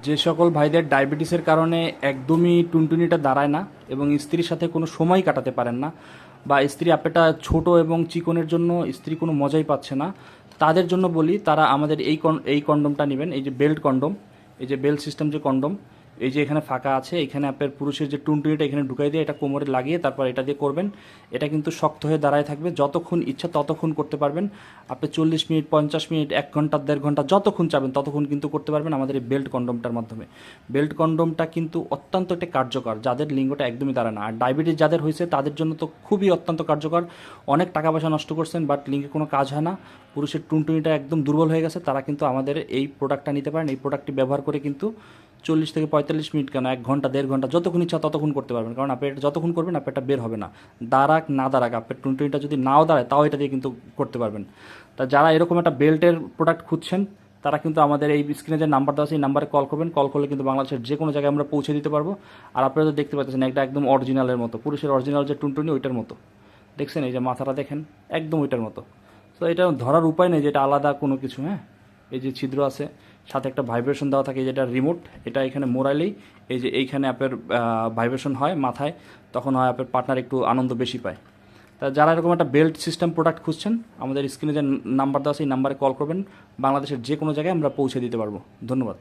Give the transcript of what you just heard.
যে সকল ভাইদের ডায়াবেটিসের কারণে একদমই টুনটুনিটা দাঁড়ায় না এবং স্ত্রীর সাথে কোনো সময় কাটাতে পারেন না, বা স্ত্রী আপেটা ছোট এবং চিকনের জন্য স্ত্রী কোনো মজাই পাচ্ছে না, তাদের জন্য বলি তারা আমাদের এই কন্ডমটা নেবেন। এই যে বেল্ট কন্ডম, এই যে বেল্ট সিস্টেম যে কন্ডম, এই যে এখানে ফাঁকা আছে, এখানে আপনার পুরুষের যে টুনটুনিটা এখানে ঢুকাই দিয়ে এটা কোমরে লাগিয়ে তারপর এটা দিয়ে করবেন। এটা কিন্তু শক্ত হয়ে দাঁড়ায় থাকবে, যতক্ষণ ইচ্ছা ততক্ষণ করতে পারবেন। আপনি 40 মিনিট, 50 মিনিট, 1 ঘন্টা, 1.5 ঘন্টা যতক্ষণ চাবেন ততক্ষণ কিন্তু করতে পারবেন আমাদের এই বেল্ট কন্ডমটার মাধ্যমে। বেল্ট কন্ডমটা কিন্তু অত্যন্ত একটা কার্যকর, যাদের লিঙ্গটা একদমই দাঁড়ায় না। আর ডায়াবেটিস যাদের হয়েছে তাদের জন্য তো খুবই অত্যন্ত কার্যকর। অনেক টাকা পয়সা নষ্ট করছেন বাট লিঙ্গে কোনো কাজ হয় না, পুরুষের টুনটুনিটা একদম দুর্বল হয়ে গেছে, তারা কিন্তু আমাদের এই প্রোডাক্টটা নিতে পারেন। এই প্রোডাক্টটি ব্যবহার করে কিন্তু 40 থেকে 45 মিনিট কেন, 1 ঘন্টা, 1.5 ঘন্টা যতক্ষণ ইচ্ছা ততক্ষণ করতে পারবেন। কারণ আপনি এটা যতক্ষণ করবেন আপনার এটা বের হবে না, দাঁড়াক না দাঁড়াক, আপনার টুনটুনিটা যদি নাও দাঁড়ায় তাও এটা দিয়ে কিন্তু করতে পারবেন। তা যারা এরকম একটা বেল্টের প্রোডাক্ট খুঁজছেন তারা কিন্তু আমাদের এই স্ক্রিনে যে নাম্বার দেওয়া আছে এই নাম্বারে কল করবেন। কল করলে কিন্তু বাংলাদেশের যে কোনো জায়গায় আমরা পৌঁছে দিতে পারবো। আর আপনারা তো দেখতে পাচ্ছেন একটা একদম অরিজিনালের মতো, পুরুষের অরিজিনাল যে টুনটুনি ওইটার মতো দেখছেন, এই যে মাথাটা দেখেন একদম ওইটার মতো। তো এটা ধরার উপায় নেই যে এটা আলাদা কোনো কিছু। হ্যাঁ, এই যে ছিদ্র আছে, সাথে একটা ভাইব্রেশন দেওয়া থাকে, যেটা রিমোট, এটা এখানে মোড়াইলেই এই যে এইখানে আপনার ভাইব্রেশন হয় মাথায়, তখন হয় আপনার পার্টনার একটু আনন্দ বেশি পায়। তা যারা এরকম একটা বেল্ট সিস্টেম প্রোডাক্ট খুঁজছেন আমাদের স্ক্রিনে যে নাম্বার দেওয়া আছে এই নাম্বারে কল করবেন। বাংলাদেশের যে কোনো জায়গায় আমরা পৌঁছে দিতে পারবো। ধন্যবাদ।